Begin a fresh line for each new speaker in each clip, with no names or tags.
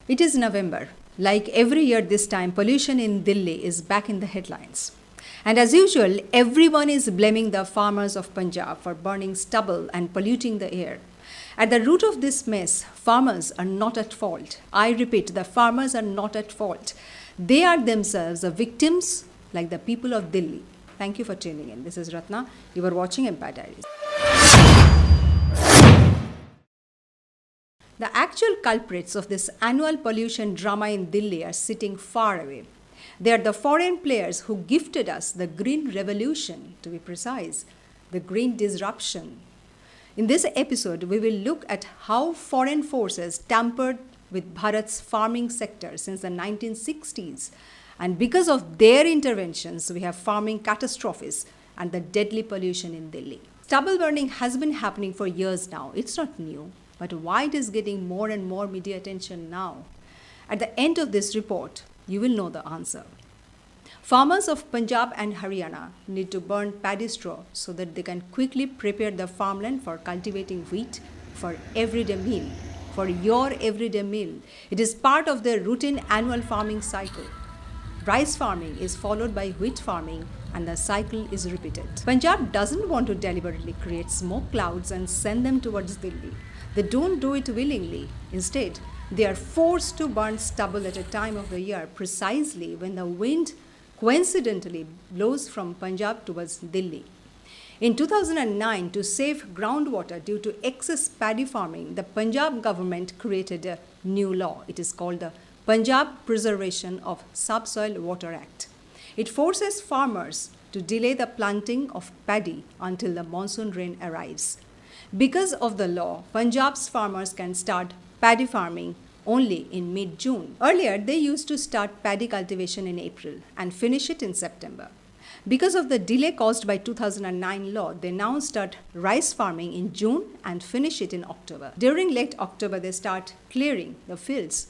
It is November. Like every year this time, pollution in Dilli is back in the headlines. And as usual, everyone is blaming the farmers of Punjab for burning stubble and polluting the air. At the root of this mess, farmers are not at fault. I repeat, the farmers are not at fault. They are themselves the victims, like the people of Dilli. Thank you for tuning in. This is Ratna. You are watching Empire Diaries. The actual culprits of this annual pollution drama in Dilli are sitting far away. They are the foreign players who gifted us the green revolution, to be precise, the green disruption. In this episode, we will look at how foreign forces tampered with Bharat's farming sector since the 1960s. And because of their interventions, we have farming catastrophes and the deadly pollution in Dilli. Stubble burning has been happening for years now. It's not new. But why it is getting more and more media attention now? At the end of this report, you will know the answer. Farmers of Punjab and Haryana need to burn paddy straw so that they can quickly prepare the farmland for cultivating wheat for everyday meal, for your everyday meal. It is part of their routine annual farming cycle. Rice farming is followed by wheat farming and the cycle is repeated. Punjab doesn't want to deliberately create smoke clouds and send them towards Dilli. They don't do it willingly. Instead, they are forced to burn stubble at a time of the year precisely when the wind coincidentally blows from Punjab towards Dilli. In 2009, to save groundwater due to excess paddy farming, the Punjab government created a new law. It is called the Punjab Preservation of Subsoil Water Act. It forces farmers to delay the planting of paddy until the monsoon rain arrives. Because of the law, Punjab's farmers can start paddy farming only in mid-June. Earlier, they used to start paddy cultivation in April and finish it in September. Because of the delay caused by 2009 law, they now start rice farming in June and finish it in October. During late October, they start clearing the fields.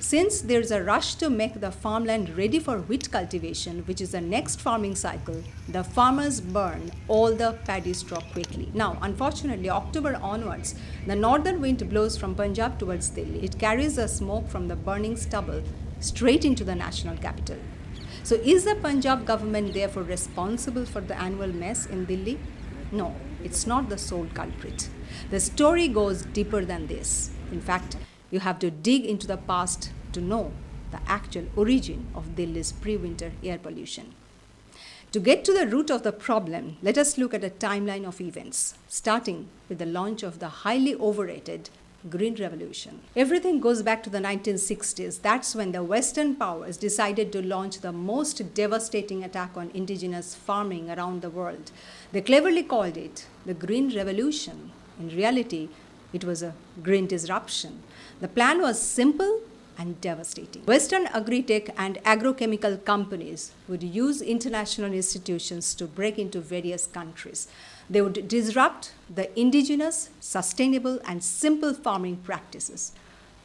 Since there is a rush to make the farmland ready for wheat cultivation, which is the next farming cycle, the farmers burn all the paddy straw quickly. Now, unfortunately, October onwards, the northern wind blows from Punjab towards Delhi. It carries the smoke from the burning stubble straight into the national capital. So is the Punjab government therefore responsible for the annual mess in Delhi? No, it's not the sole culprit. The story goes deeper than this. In fact, you have to dig into the past to know the actual origin of Delhi's pre-winter air pollution. To get to the root of the problem, let us look at a timeline of events, starting with the launch of the highly overrated Green Revolution. Everything goes back to the 1960s. That's when the Western powers decided to launch the most devastating attack on indigenous farming around the world. They cleverly called it the Green Revolution. In reality, it was a green disruption. The plan was simple and devastating. Western agri-tech and agrochemical companies would use international institutions to break into various countries. They would disrupt the indigenous, sustainable, and simple farming practices.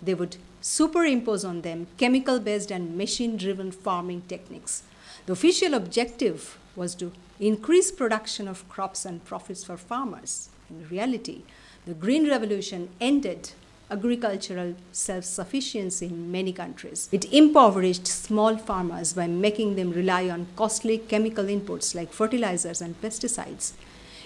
They would superimpose on them chemical-based and machine-driven farming techniques. The official objective was to increase production of crops and profits for farmers. In reality, the Green Revolution ended agricultural self-sufficiency in many countries. It impoverished small farmers by making them rely on costly chemical inputs like fertilizers and pesticides.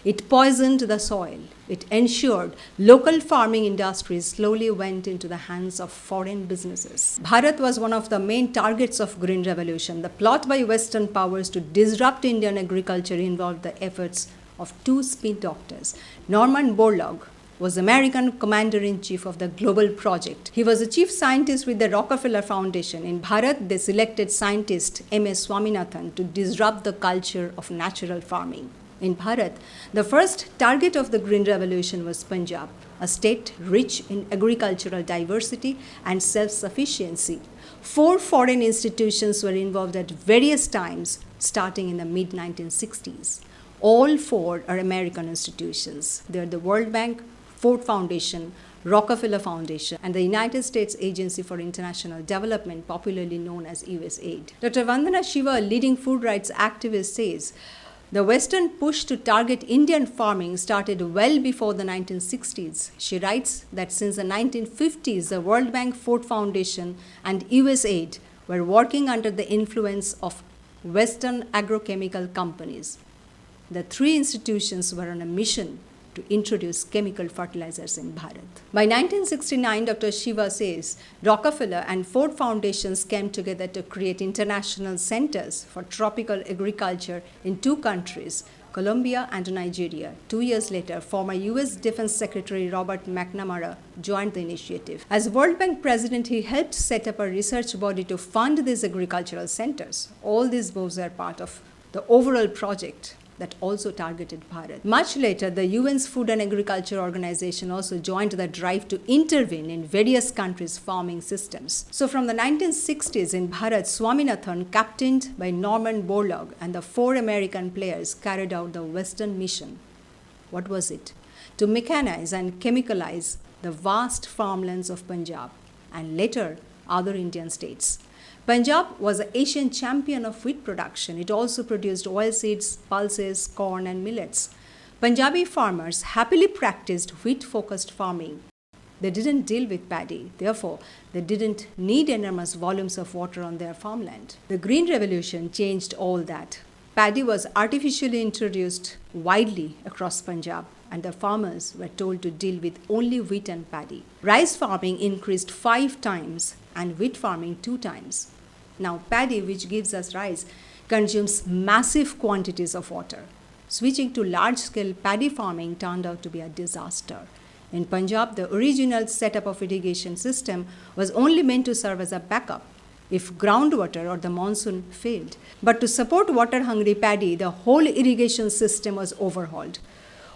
It poisoned the soil. It ensured local farming industries slowly went into the hands of foreign businesses. Bharat was one of the main targets of Green Revolution. The plot by Western powers to disrupt Indian agriculture involved the efforts of two spin doctors. Norman Borlaug was American commander-in-chief of the global project. He was a chief scientist with the Rockefeller Foundation. In Bharat, they selected scientist M.S. Swaminathan to disrupt the culture of natural farming. In Bharat, the first target of the Green Revolution was Punjab, a state rich in agricultural diversity and self-sufficiency. 4 foreign institutions were involved at various times, starting in the mid-1960s. All 4 are American institutions. They are the World Bank, Ford Foundation, Rockefeller Foundation, and the United States Agency for International Development, popularly known as USAID. Dr. Vandana Shiva, a leading food rights activist, says, The Western push to target Indian farming started well before the 1960s. She writes that since the 1950s, the World Bank, Ford Foundation, and USAID were working under the influence of Western agrochemical companies. The three institutions were on a mission to introduce chemical fertilizers in Bharat. By 1969, Dr. Shiva says, Rockefeller and Ford Foundations came together to create international centers for tropical agriculture in two countries, Colombia and Nigeria. 2 years later, former US Defense Secretary Robert McNamara joined the initiative. As World Bank president, he helped set up a research body to fund these agricultural centers. All these moves are part of the overall project that also targeted Bharat. Much later, the UN's Food and Agriculture Organization also joined the drive to intervene in various countries' farming systems. So from the 1960s in Bharat, Swaminathan, captained by Norman Borlaug, and the 4 American players carried out the Western mission. What was it? To mechanize and chemicalize the vast farmlands of Punjab and later other Indian states. Punjab was an Asian champion of wheat production. It also produced oilseeds, pulses, corn, and millets. Punjabi farmers happily practiced wheat-focused farming. They didn't deal with paddy. Therefore, they didn't need enormous volumes of water on their farmland. The Green Revolution changed all that. Paddy was artificially introduced widely across Punjab, and the farmers were told to deal with only wheat and paddy. Rice farming increased 5 times and wheat farming 2 times. Now, paddy, which gives us rice, consumes massive quantities of water. Switching to large-scale paddy farming turned out to be a disaster. In Punjab, the original setup of irrigation system was only meant to serve as a backup if groundwater or the monsoon failed. But to support water-hungry paddy, the whole irrigation system was overhauled.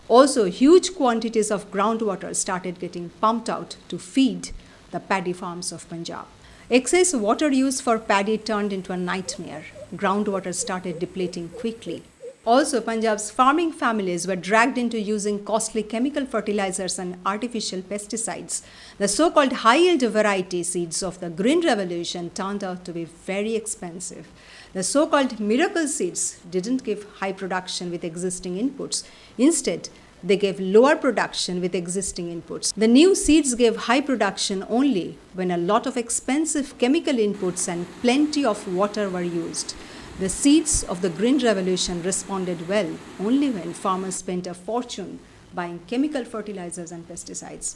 Also, huge quantities of groundwater started getting pumped out to feed the paddy farms of Punjab. Excess water use for paddy turned into a nightmare. Groundwater started depleting quickly. Also, Punjab's farming families were dragged into using costly chemical fertilizers and artificial pesticides. The so-called high-yield variety seeds of the Green Revolution turned out to be very expensive. The so-called miracle seeds didn't give high production with existing inputs. Instead, they gave lower production with existing inputs. The new seeds gave high production only when a lot of expensive chemical inputs and plenty of water were used. The seeds of the Green Revolution responded well only when farmers spent a fortune buying chemical fertilizers and pesticides.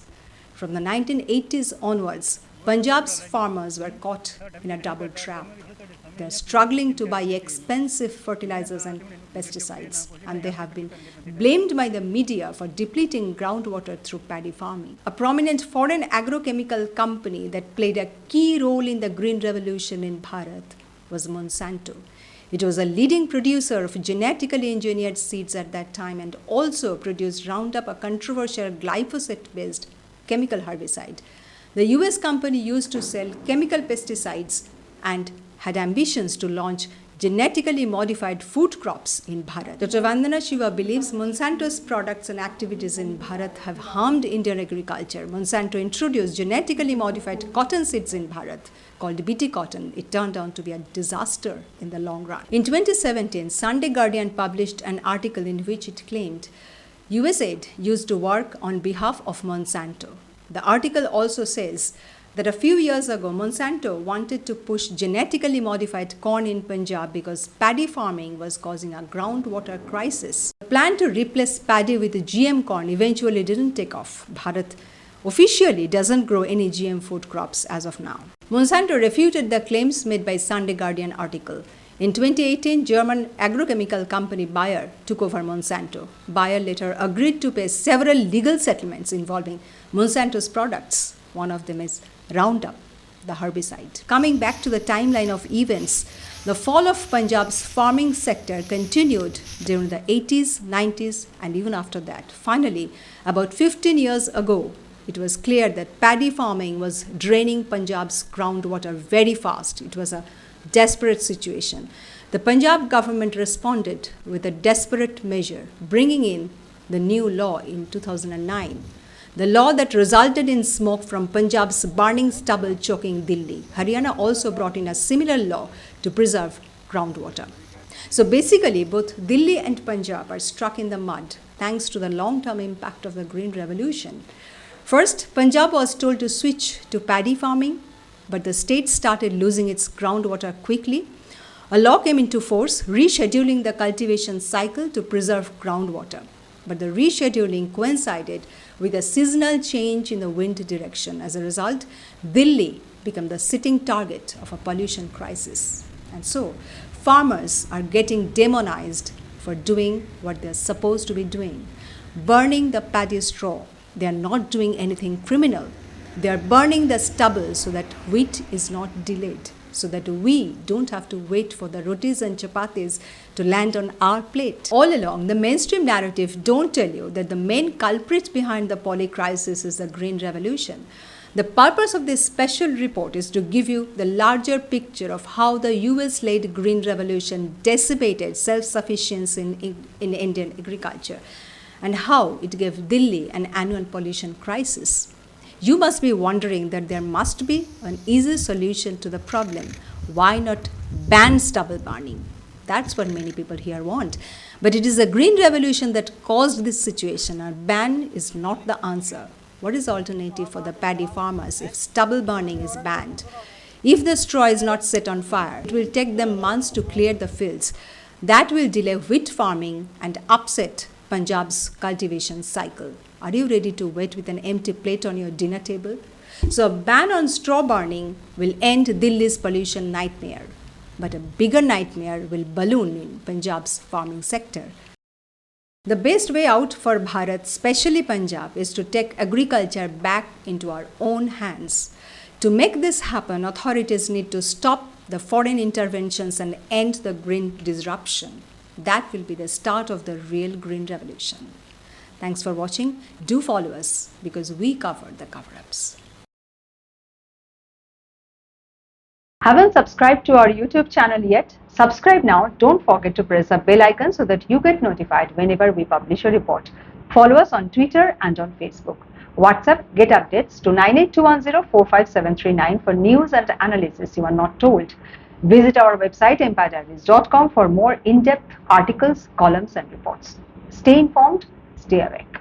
From the 1980s onwards, Punjab's farmers were caught in a double trap. They're struggling to buy expensive fertilizers and pesticides, and they have been blamed by the media for depleting groundwater through paddy farming. A prominent foreign agrochemical company that played a key role in the Green Revolution in Bharat was Monsanto. It was a leading producer of genetically engineered seeds at that time and also produced Roundup, a controversial glyphosate-based chemical herbicide. The US company used to sell chemical pesticides and had ambitions to launch genetically modified food crops in Bharat. Dr. Vandana Shiva believes Monsanto's products and activities in Bharat have harmed Indian agriculture. Monsanto introduced genetically modified cotton seeds in Bharat called BT cotton. It turned out to be a disaster in the long run. In 2017, Sunday Guardian published an article in which it claimed USAID used to work on behalf of Monsanto. The article also says that a few years ago, Monsanto wanted to push genetically modified corn in Punjab because paddy farming was causing a groundwater crisis. The plan to replace paddy with GM corn eventually didn't take off. Bharat officially doesn't grow any GM food crops as of now. Monsanto refuted the claims made by Sunday Guardian article. In 2018, German agrochemical company Bayer took over Monsanto. Bayer later agreed to pay several legal settlements involving Monsanto's products. One of them is Roundup, the herbicide. Coming back to the timeline of events, the fall of Punjab's farming sector continued during the 80s, 90s, and even after that. Finally, about 15 years ago, it was clear that paddy farming was draining Punjab's groundwater very fast. It was a desperate situation. The Punjab government responded with a desperate measure, bringing in the new law in 2009. The law that resulted in smoke from Punjab's burning stubble choking Dilli. Haryana also brought in a similar law to preserve groundwater. So basically, both Dilli and Punjab are stuck in the mud thanks to the long-term impact of the Green Revolution. First, Punjab was told to switch to paddy farming, but the state started losing its groundwater quickly. A law came into force rescheduling the cultivation cycle to preserve groundwater. But the rescheduling coincided with a seasonal change in the wind direction. As a result, Dilli became the sitting target of a pollution crisis. And so, farmers are getting demonized for doing what they're supposed to be doing, burning the paddy straw. They are not doing anything criminal. They are burning the stubble so that wheat is not delayed, so that we don't have to wait for the rotis and chapatis to land on our plate. All along, the mainstream narrative don't tell you that the main culprit behind the poly crisis is the Green Revolution. The purpose of this special report is to give you the larger picture of how the US-led Green Revolution decimated self-sufficiency in Indian agriculture and how it gave Dilli an annual pollution crisis. You must be wondering that there must be an easy solution to the problem. Why not ban stubble burning? That's what many people here want. But it is the Green Revolution that caused this situation. A ban is not the answer. What is the alternative for the paddy farmers if stubble burning is banned? If the straw is not set on fire, it will take them months to clear the fields. That will delay wheat farming and upset Punjab's cultivation cycle. Are you ready to wait with an empty plate on your dinner table? So a ban on straw burning will end Delhi's pollution nightmare. But a bigger nightmare will balloon in Punjab's farming sector. The best way out for Bharat, especially Punjab, is to take agriculture back into our own hands. To make this happen, authorities need to stop the foreign interventions and end the green disruption. That will be the start of the real Green Revolution. Thanks for watching. Do follow us because we cover the cover-ups.
Haven't subscribed to our YouTube channel yet? Subscribe now. Don't forget to press the bell icon so that you get notified whenever we publish a report. Follow us on Twitter and on Facebook. WhatsApp get updates to 98210 for news and analysis you are not told. Visit our website empirediaries.com for more in-depth articles, columns and reports. Stay informed, stay awake.